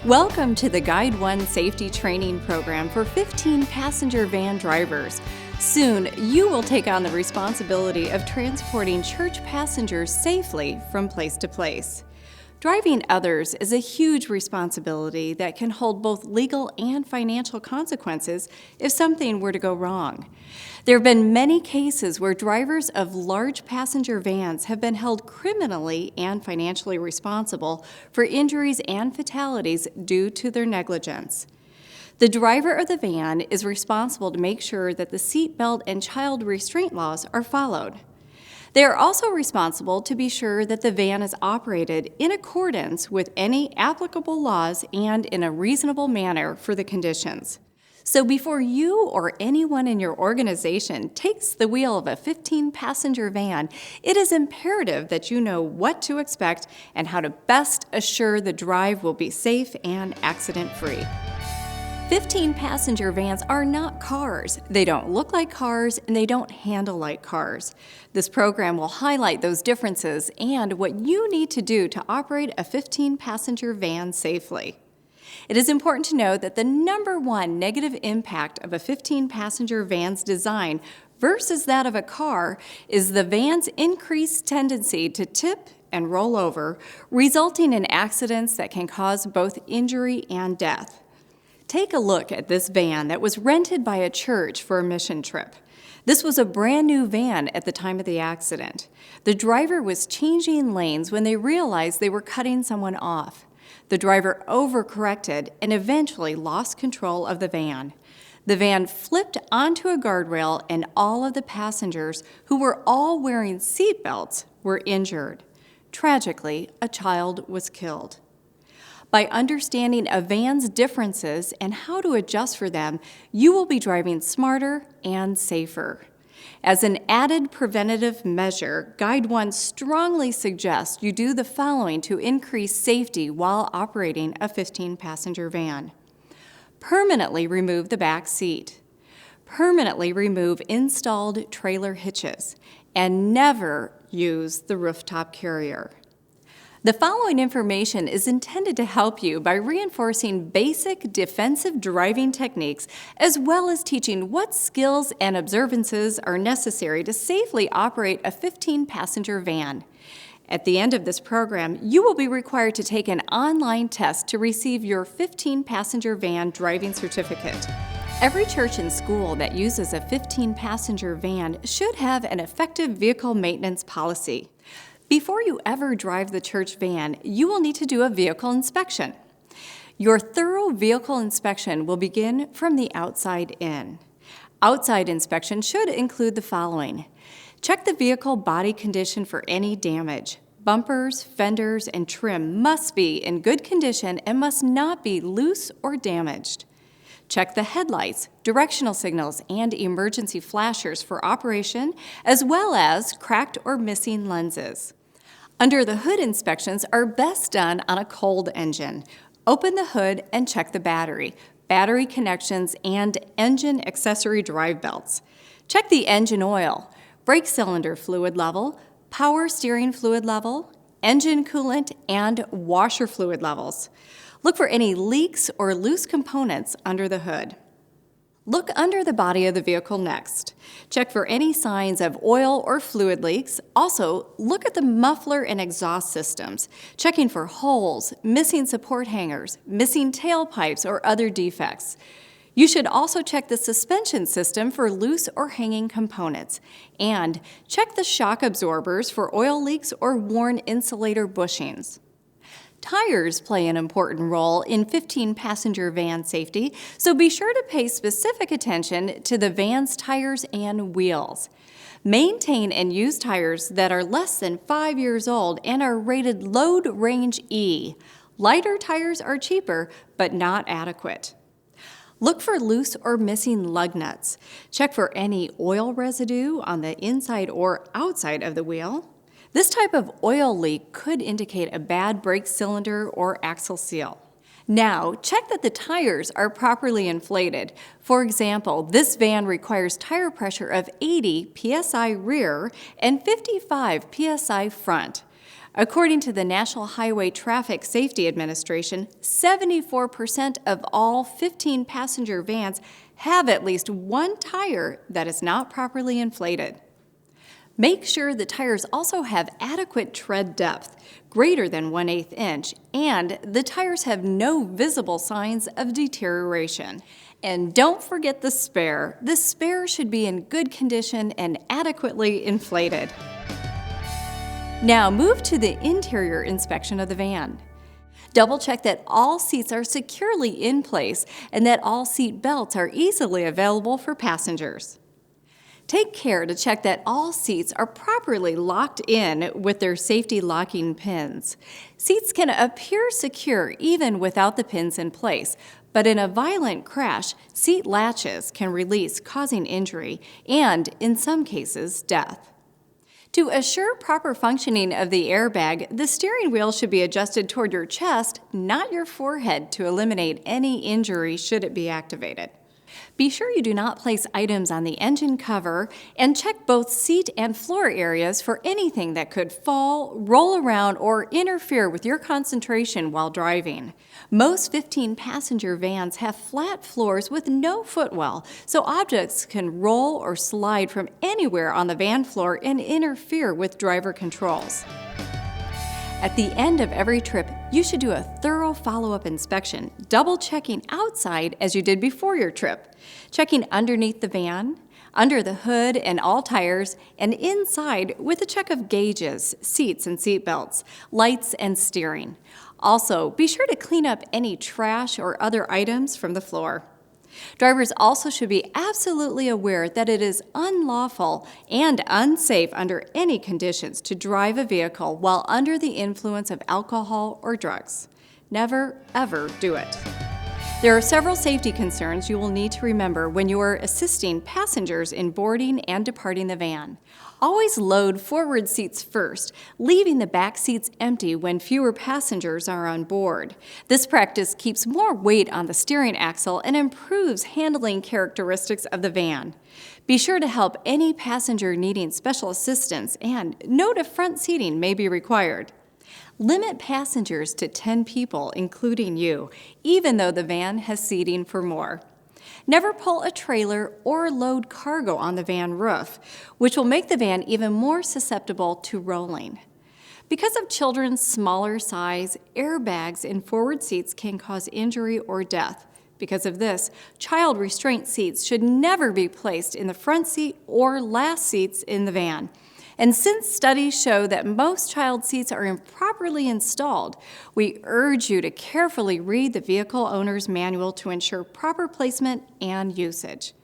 Welcome to the Guide 1 Safety Training Program for 15-passenger van drivers. Soon, you will take on the responsibility of transporting church passengers safely from place to place. Driving others is a huge responsibility that can hold both legal and financial consequences if something were to go wrong. There have been many cases where drivers of large passenger vans have been held criminally and financially responsible for injuries and fatalities due to their negligence. The driver of the van is responsible to make sure that the seatbelt and child restraint laws are followed. They are also responsible to be sure that the van is operated in accordance with any applicable laws and in a reasonable manner for the conditions. So before you or anyone in your organization takes the wheel of a 15-passenger van, it is imperative that you know what to expect and how to best assure the drive will be safe and accident-free. 15-passenger vans are not cars. They don't look like cars and they don't handle like cars. This program will highlight those differences and what you need to do to operate a 15-passenger van safely. It is important to know that the number one negative impact of a 15-passenger van's design versus that of a car is the van's increased tendency to tip and roll over, resulting in accidents that can cause both injury and death. Take a look at this van that was rented by a church for a mission trip. This was a brand new van at the time of the accident. The driver was changing lanes when they realized they were cutting someone off. The driver overcorrected and eventually lost control of the van. The van flipped onto a guardrail and all of the passengers, who were all wearing seatbelts, were injured. Tragically, a child was killed. By understanding a van's differences and how to adjust for them, you will be driving smarter and safer. As an added preventative measure, Guide 1 strongly suggests you do the following to increase safety while operating a 15-passenger van. Permanently remove the back seat. Permanently remove installed trailer hitches. And never use the rooftop carrier. The following information is intended to help you by reinforcing basic defensive driving techniques as well as teaching what skills and observances are necessary to safely operate a 15-passenger van. At the end of this program, you will be required to take an online test to receive your 15-passenger van driving certificate. Every church and school that uses a 15-passenger van should have an effective vehicle maintenance policy. Before you ever drive the church van, you will need to do a vehicle inspection. Your thorough vehicle inspection will begin from the outside in. Outside inspection should include the following. Check the vehicle body condition for any damage. Bumpers, fenders, and trim must be in good condition and must not be loose or damaged. Check the headlights, directional signals, and emergency flashers for operation, as well as cracked or missing lenses. Under the hood inspections are best done on a cold engine. Open the hood and check the battery connections, and engine accessory drive belts. Check the engine oil, brake cylinder fluid level, power steering fluid level, engine coolant, and washer fluid levels. Look for any leaks or loose components under the hood. Look under the body of the vehicle next. Check for any signs of oil or fluid leaks. Also, look at the muffler and exhaust systems, checking for holes, missing support hangers, missing tailpipes, or other defects. You should also check the suspension system for loose or hanging components, and check the shock absorbers for oil leaks or worn insulator bushings. Tires play an important role in 15-passenger van safety, so be sure to pay specific attention to the van's tires and wheels. Maintain and use tires that are less than 5 years old and are rated Load Range E. Lighter tires are cheaper, but not adequate. Look for loose or missing lug nuts. Check for any oil residue on the inside or outside of the wheel. This type of oil leak could indicate a bad brake cylinder or axle seal. Now, check that the tires are properly inflated. For example, this van requires tire pressure of 80 psi rear and 55 psi front. According to the National Highway Traffic Safety Administration, 74% of all 15-passenger vans have at least one tire that is not properly inflated. Make sure the tires also have adequate tread depth, greater than 1/8 inch, and the tires have no visible signs of deterioration. And don't forget the spare. The spare should be in good condition and adequately inflated. Now move to the interior inspection of the van. Double check that all seats are securely in place and that all seat belts are easily available for passengers. Take care to check that all seats are properly locked in with their safety locking pins. Seats can appear secure even without the pins in place, but in a violent crash, seat latches can release, causing injury and, in some cases, death. To assure proper functioning of the airbag, the steering wheel should be adjusted toward your chest, not your forehead, to eliminate any injury should it be activated. Be sure you do not place items on the engine cover and check both seat and floor areas for anything that could fall, roll around, or interfere with your concentration while driving. Most 15-passenger vans have flat floors with no footwell, so objects can roll or slide from anywhere on the van floor and interfere with driver controls. At the end of every trip, you should do a thorough follow-up inspection, double-checking outside as you did before your trip, checking underneath the van, under the hood and all tires, and inside with a check of gauges, seats and seat belts, lights and steering. Also, be sure to clean up any trash or other items from the floor. Drivers also should be absolutely aware that it is unlawful and unsafe under any conditions to drive a vehicle while under the influence of alcohol or drugs. Never, ever do it. There are several safety concerns you will need to remember when you are assisting passengers in boarding and departing the van. Always load forward seats first, leaving the back seats empty when fewer passengers are on board. This practice keeps more weight on the steering axle and improves handling characteristics of the van. Be sure to help any passenger needing special assistance and note if front seating may be required. Limit passengers to 10 people, including you, even though the van has seating for more. Never pull a trailer or load cargo on the van roof, which will make the van even more susceptible to rolling. Because of children's smaller size, airbags in forward seats can cause injury or death. Because of this, child restraint seats should never be placed in the front seat or last seats in the van. And since studies show that most child seats are improperly installed, we urge you to carefully read the vehicle owner's manual to ensure proper placement and usage.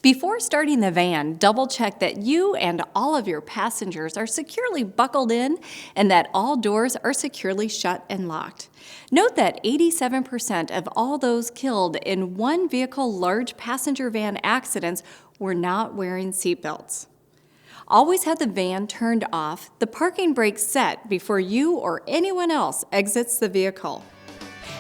Before starting the van, double-check that you and all of your passengers are securely buckled in and that all doors are securely shut and locked. Note that 87% of all those killed in one vehicle large passenger van accidents were not wearing seatbelts. Always have the van turned off, the parking brake set before you or anyone else exits the vehicle.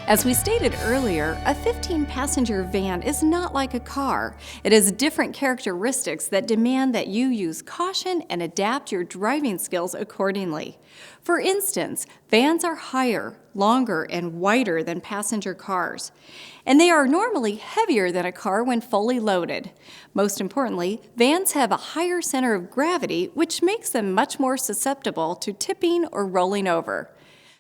As we stated earlier, a 15-passenger van is not like a car. It has different characteristics that demand that you use caution and adapt your driving skills accordingly. For instance, vans are higher, longer, and wider than passenger cars, and they are normally heavier than a car when fully loaded. Most importantly, vans have a higher center of gravity, which makes them much more susceptible to tipping or rolling over.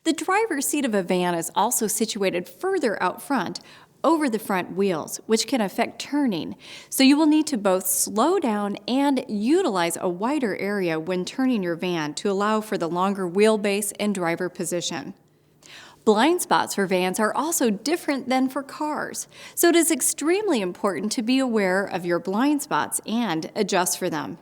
The driver's seat of a van is also situated further out front, over the front wheels, which can affect turning, so you will need to both slow down and utilize a wider area when turning your van to allow for the longer wheelbase and driver position. Blind spots for vans are also different than for cars, so it is extremely important to be aware of your blind spots and adjust for them.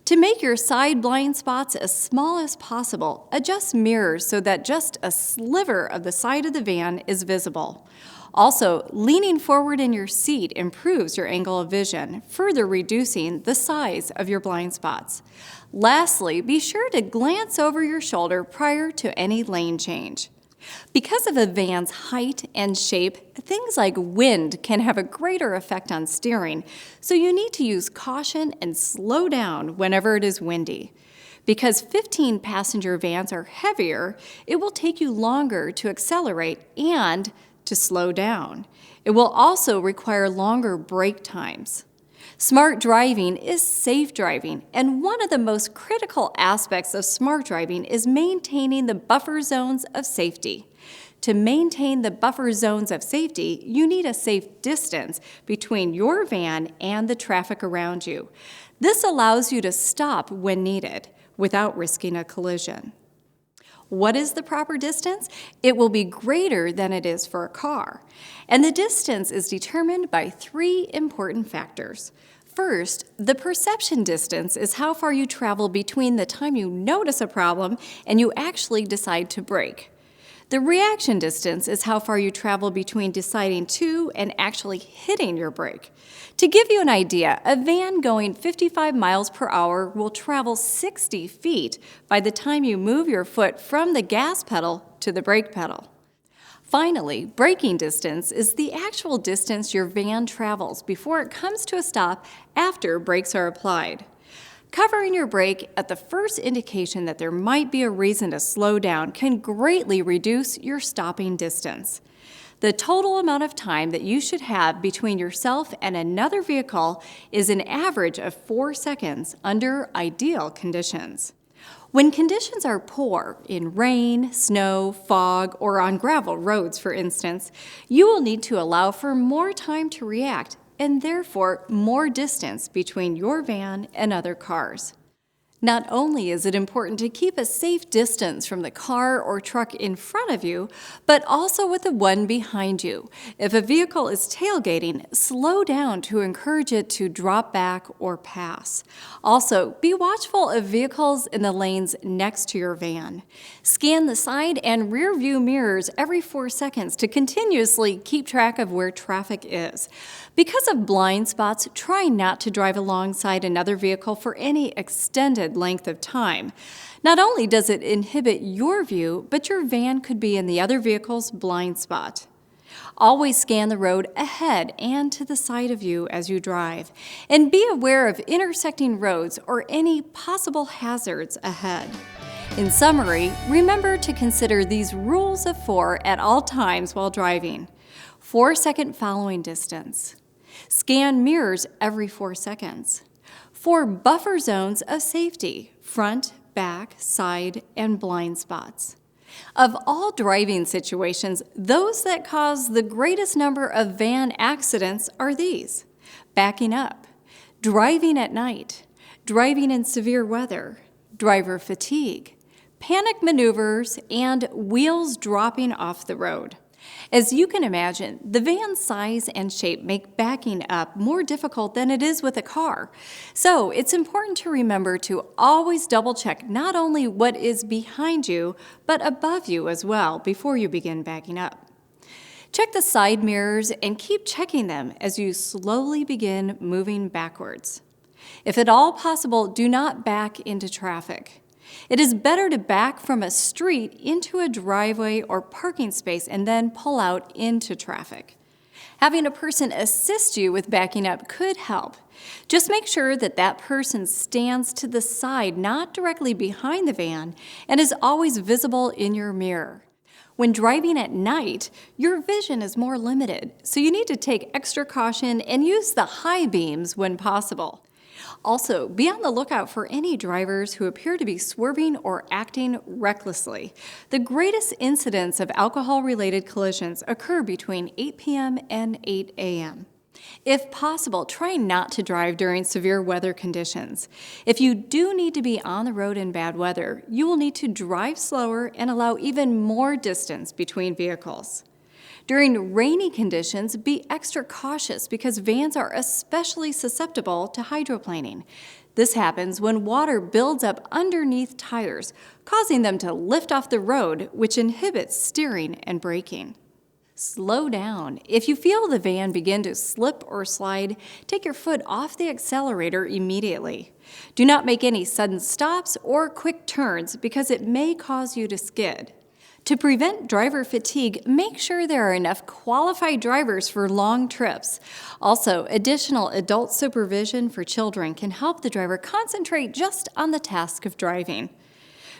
To make your side blind spots as small as possible, adjust mirrors so that just a sliver of the side of the van is visible. Also, leaning forward in your seat improves your angle of vision, further reducing the size of your blind spots. Lastly, be sure to glance over your shoulder prior to any lane change. Because of a van's height and shape, things like wind can have a greater effect on steering, so you need to use caution and slow down whenever it is windy. Because 15-passenger vans are heavier, it will take you longer to accelerate and to slow down. It will also require longer brake times. Smart driving is safe driving, and one of the most critical aspects of smart driving is maintaining the buffer zones of safety. To maintain the buffer zones of safety, you need a safe distance between your van and the traffic around you. This allows you to stop when needed without risking a collision. What is the proper distance? It will be greater than it is for a car. And the distance is determined by 3 important factors. First, the perception distance is how far you travel between the time you notice a problem and you actually decide to brake. The reaction distance is how far you travel between deciding to and actually hitting your brake. To give you an idea, a van going 55 miles per hour will travel 60 feet by the time you move your foot from the gas pedal to the brake pedal. Finally, braking distance is the actual distance your van travels before it comes to a stop after brakes are applied. Covering your brake at the first indication that there might be a reason to slow down can greatly reduce your stopping distance. The total amount of time that you should have between yourself and another vehicle is an average of 4 seconds under ideal conditions. When conditions are poor, in rain, snow, fog, or on gravel roads, for instance, you will need to allow for more time to react and therefore more distance between your van and other cars. Not only is it important to keep a safe distance from the car or truck in front of you, but also with the one behind you. If a vehicle is tailgating, slow down to encourage it to drop back or pass. Also, be watchful of vehicles in the lanes next to your van. Scan the side and rear view mirrors every 4 seconds to continuously keep track of where traffic is. Because of blind spots, try not to drive alongside another vehicle for any extended length of time. Not only does it inhibit your view, but your van could be in the other vehicle's blind spot. Always scan the road ahead and to the side of you as you drive, and be aware of intersecting roads or any possible hazards ahead. In summary, remember to consider these rules of 4 at all times while driving. 4-second following distance. Scan mirrors every 4 seconds. 4 buffer zones of safety, front, back, side, and blind spots. Of all driving situations, those that cause the greatest number of van accidents are these: backing up, driving at night, driving in severe weather, driver fatigue, panic maneuvers, and wheels dropping off the road. As you can imagine, the van's size and shape make backing up more difficult than it is with a car. So it's important to remember to always double check not only what is behind you, but above you as well before you begin backing up. Check the side mirrors and keep checking them as you slowly begin moving backwards. If at all possible, do not back into traffic. It is better to back from a street into a driveway or parking space and then pull out into traffic. Having a person assist you with backing up could help. Just make sure that that person stands to the side, not directly behind the van, and is always visible in your mirror. When driving at night, your vision is more limited, so you need to take extra caution and use the high beams when possible. Also, be on the lookout for any drivers who appear to be swerving or acting recklessly. The greatest incidents of alcohol-related collisions occur between 8 p.m. and 8 a.m. If possible, try not to drive during severe weather conditions. If you do need to be on the road in bad weather, you will need to drive slower and allow even more distance between vehicles. During rainy conditions, be extra cautious because vans are especially susceptible to hydroplaning. This happens when water builds up underneath tires, causing them to lift off the road, which inhibits steering and braking. Slow down. If you feel the van begin to slip or slide, take your foot off the accelerator immediately. Do not make any sudden stops or quick turns because it may cause you to skid. To prevent driver fatigue, make sure there are enough qualified drivers for long trips. Also, additional adult supervision for children can help the driver concentrate just on the task of driving.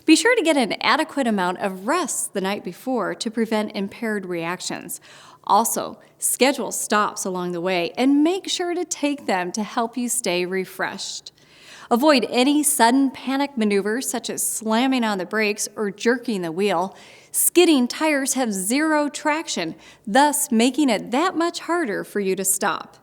Be sure to get an adequate amount of rest the night before to prevent impaired reactions. Also, schedule stops along the way and make sure to take them to help you stay refreshed. Avoid any sudden panic maneuvers such as slamming on the brakes or jerking the wheel. Skidding tires have zero traction, thus making it that much harder for you to stop.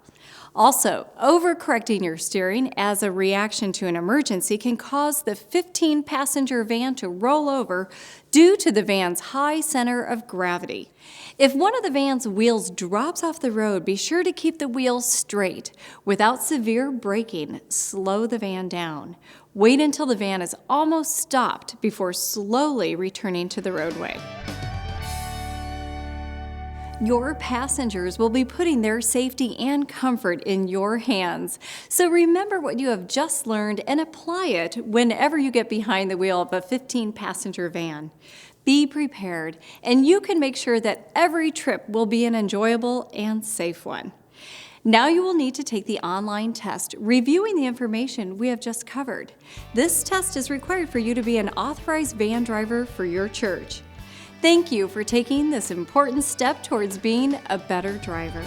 Also, overcorrecting your steering as a reaction to an emergency can cause the 15-passenger van to roll over due to the van's high center of gravity. If one of the van's wheels drops off the road, be sure to keep the wheels straight. Without severe braking, slow the van down. Wait until the van is almost stopped before slowly returning to the roadway. Your passengers will be putting their safety and comfort in your hands. So remember what you have just learned and apply it whenever you get behind the wheel of a 15-passenger van. Be prepared, and you can make sure that every trip will be an enjoyable and safe one. Now you will need to take the online test, reviewing the information we have just covered. This test is required for you to be an authorized van driver for your church. Thank you for taking this important step towards being a better driver.